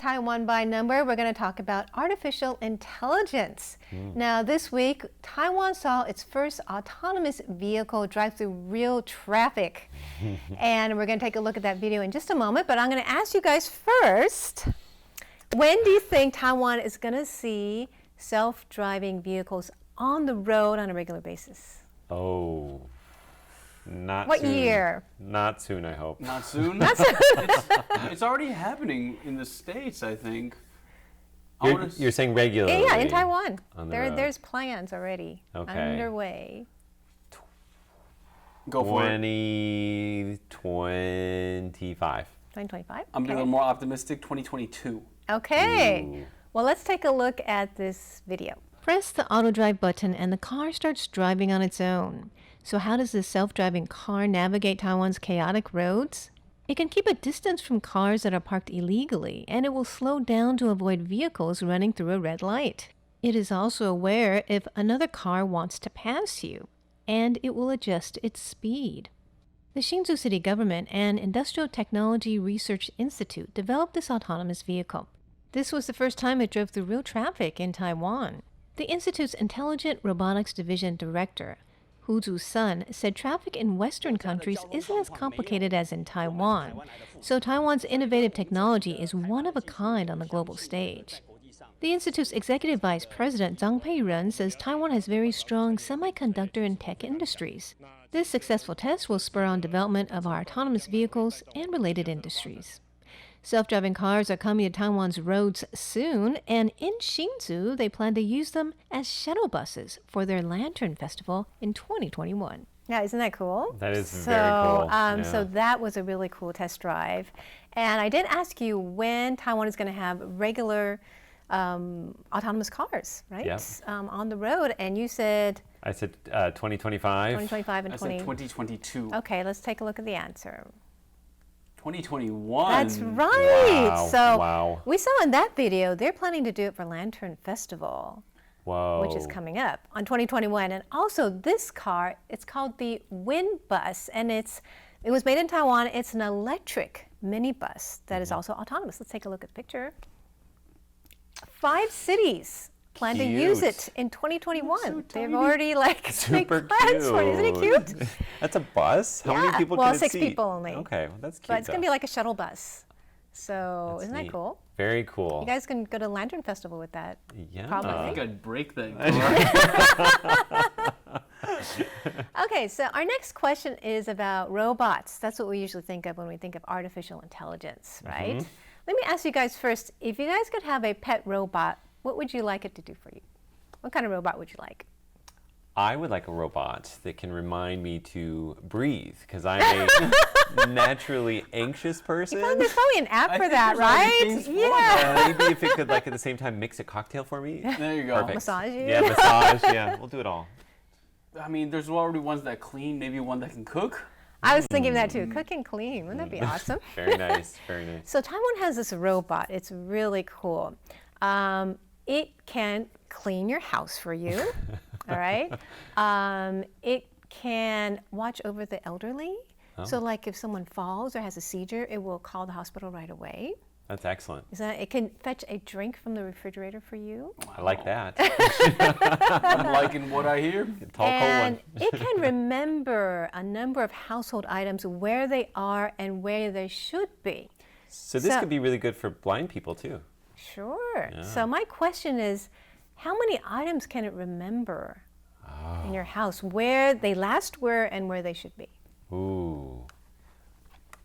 Taiwan by Number, we're going to talk about artificial intelligence. Now, this week, Taiwan saw its first autonomous vehicle drive through real traffic. And we're going to take a look at that video in just a moment, but I'm going to ask you guys first, when do you think Taiwan is going to see self-driving vehicles on the road on a regular basis? Oh, not What soon. year? Not soon, I hope. Not soon? Not soon. It's already happening in the States, I think. You're saying regularly? Yeah, in Taiwan. On the road. There's plans already underway. Go for it. 2025. 2025? I'm being a little more optimistic, 2022. Okay. Ooh. Well, let's take a look at this video. Press the auto drive button and the car starts driving on its own. So how does this self-driving car navigate Taiwan's chaotic roads? It can keep a distance from cars that are parked illegally, and it will slow down to avoid vehicles running through a red light. It is also aware if another car wants to pass you, and it will adjust its speed. The Hsinchu City Government and Industrial Technology Research Institute developed this autonomous vehicle. This was the first time it drove through real traffic in Taiwan. The Institute's Intelligent Robotics Division Director, Hu Zu-sun, said traffic in Western countries isn't as complicated as in Taiwan, so Taiwan's innovative technology is one of a kind on the global stage. The Institute's Executive Vice President Zhang Peiren says Taiwan has very strong semiconductor and tech industries. This successful test will spur on development of our autonomous vehicles and related industries. Self-driving cars are coming to Taiwan's roads soon, and in Hsinchu, they plan to use them as shuttle buses for their Lantern Festival in 2021. Yeah, isn't that cool? That is very cool. So that was a really cool test drive. And I did ask you when Taiwan is going to have regular autonomous cars, right? Yep. On the road, and you said... I said 2025. 2025 and I said 2022. Okay, let's take a look at the answer. 2021. That's right. Wow. So we saw in that video, they're planning to do it for Lantern Festival, Whoa. which is coming up on 2021. And also this car, it's called the Wind Bus, and it was made in Taiwan. It's an electric minibus that is also autonomous. Let's take a look at the picture. 5 cities plan to use it in 2021. So They've already Super made plans for it. Isn't it cute? That's a bus? How many people can it 6 seat? people only. Okay, well, that's cute. But it's going to be like a shuttle bus. So That's isn't neat. that cool? Very cool. You guys can go to Lantern Festival with that. Yeah. Probably. I think I'd break that car. Okay, so our next question is about robots. That's what we usually think of when we think of artificial intelligence, right? Let me ask you guys first, if you guys could have a pet robot, what would you like it to do for you? What kind of robot would you like? I would like a robot that can remind me to breathe, because I'm a naturally anxious person. There's probably an app for that, there's already right? things for Yeah. Maybe if it could, at the same time, mix a cocktail for me. There you go. Perfect. Massage you? Yeah, massage. Yeah, we'll do it all. I mean, there's already ones that clean, maybe one that can cook. I was thinking that too. Cook and clean. Wouldn't that be awesome? Very nice. Very nice. So Taiwan has this robot. It's really cool. It can clean your house for you. All right. It can watch over the elderly. So like if someone falls or has a seizure, it will call the hospital right away. That's excellent. It can fetch a drink from the refrigerator for you. I like that. I'm liking what I hear. Tall, And cold it can remember a number of household items, where they are and where they should be. So this could be really good for blind people too. Sure. So my question is, how many items can it remember in your house, where they last were and where they should be? Ooh.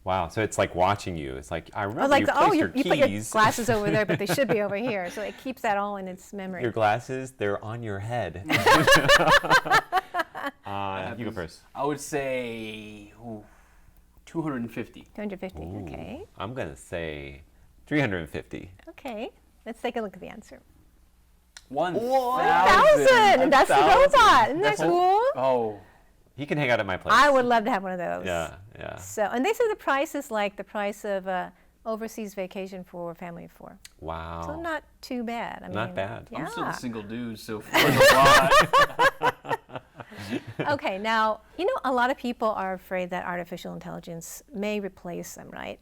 Wow, so it's like watching you. It's like, I remember you placed your you put your keys. glasses over there, but they should be over here. So it keeps that all in its memory. Your glasses, they're on your head. You go first. I would say 250. 250, okay. I'm going to say 350. Okay, let's take a look at the answer. 1,000. 1,000! And that's the robot. Isn't that cool? Oh. He can hang out at my place. I would love to have one of those. Yeah, yeah. So, and they say the price is like the price of overseas vacation for a family of 4. Wow. So not too bad. I Not mean, bad. Yeah. I'm still a single dude, so 4 is a lot. Okay, now, a lot of people are afraid that artificial intelligence may replace them, right?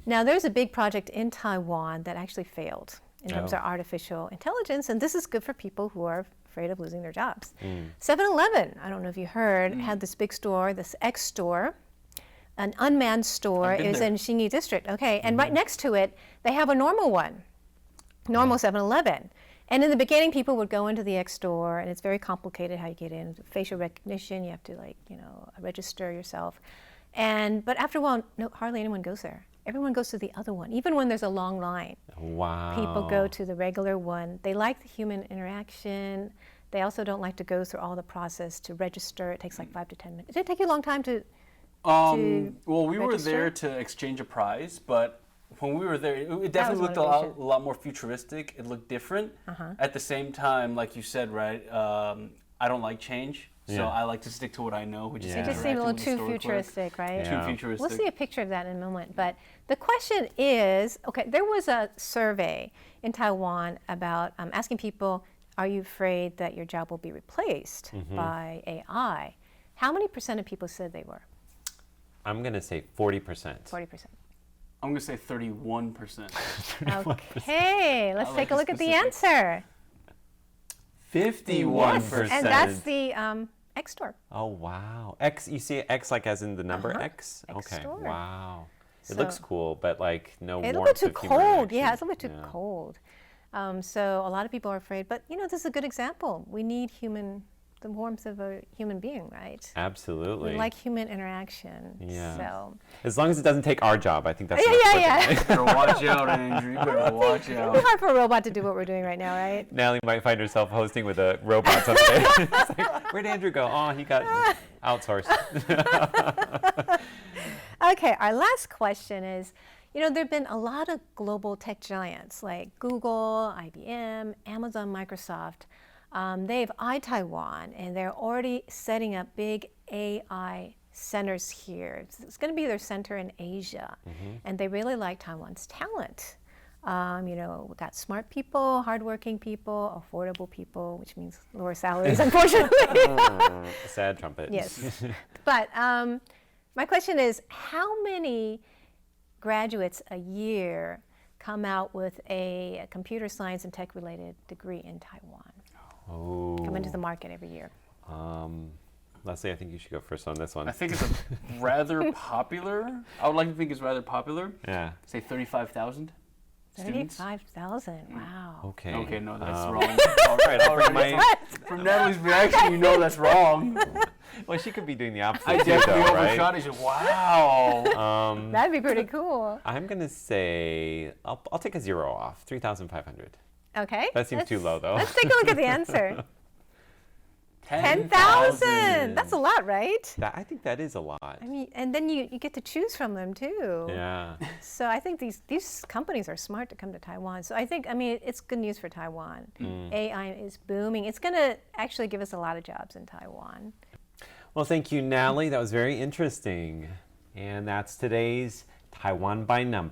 Now, there's a big project in Taiwan that actually failed in terms Oh. of artificial intelligence, and this is good for people who are afraid of losing their jobs. 7-Eleven, I don't know if you heard, had this big store, this X store, an unmanned store. I've been It was there. in Xinyi District, okay, and right next to it, they have a normal one, normal 7-Eleven. And in the beginning, people would go into the X store, and it's very complicated how you get in. Facial recognition, you have to register yourself. But after a while, hardly anyone goes there. Everyone goes to the other one, even when there's a long line. Wow. People go to the regular one. They like the human interaction. They also don't like to go through all the process to register. It takes like 5 to 10 minutes. Did it take you a long time to? Well, we were register? there to exchange a prize, but when we were there, it was definitely looked a motivation. lot more futuristic. It looked different. At the same time, like you said, right? I don't like change, so Yeah. I like to stick to what I know, which is Yeah. It just seemed a interacting little with the too store clerk. futuristic, right? Yeah. Too futuristic. We'll see a picture of that in a moment. But the question is, okay, there was a survey in Taiwan about asking people, are you afraid that your job will be replaced by AI? How many % of people said they were? I'm going to say 40%. 40%. I'm gonna say 31%. Okay, let's I take like a the look at the specifics. answer. 51%. And that's the X store. Oh, wow. X, you see X like as in the number X? X Okay. store. Wow. It So- looks cool, but like no It's a warmth little too of human cold. Yeah, interaction. it's a little bit too Yeah. cold. So a lot of people are afraid, but this is a good example. We need the warmth of a human being, right? Absolutely. We like human interaction. Yeah. So As long as it doesn't take our job, I think that's yeah. You better watch out, Andrew. You better watch It'd be out. hard for a robot to do what we're doing right now, right? Natalie might find herself hosting with a robot someday. It's like, where'd Andrew go? Oh, he got outsourced. Okay, our last question is, there have been a lot of global tech giants like Google, IBM, Amazon, Microsoft. They've eyed Taiwan, and they're already setting up big AI centers here. It's going to be their center in Asia, and they really like Taiwan's talent. We've got smart people, hardworking people, affordable people, which means lower salaries, unfortunately. Sad trumpet. Yes. But my question is, how many graduates a year come out with a computer science and tech related degree in Taiwan? Oh. Come into the market every year. Leslie, I think you should go first on this one. I think it's rather popular. I would like to think it's rather popular. Yeah. Say 35,000 students. 35,000. Wow. Okay. Okay, no, that's wrong. All right, I'll bring my. From Natalie's reaction, you know that's wrong. Well, she could be doing the opposite I too, definitely though, right? overshot it. Wow. That'd be pretty cool. I'm gonna say I'll take a 0 off. 3,500. Okay. That seems too low, though. Let's take a look at the answer. 10,000. That's a lot, right? I think that is a lot. I mean, and then you get to choose from them too. Yeah. So I think these companies are smart to come to Taiwan. So I think, it's good news for Taiwan. AI is booming. It's going to actually give us a lot of jobs in Taiwan. Well, thank you, Natalie. That was very interesting. And that's today's Taiwan by Number.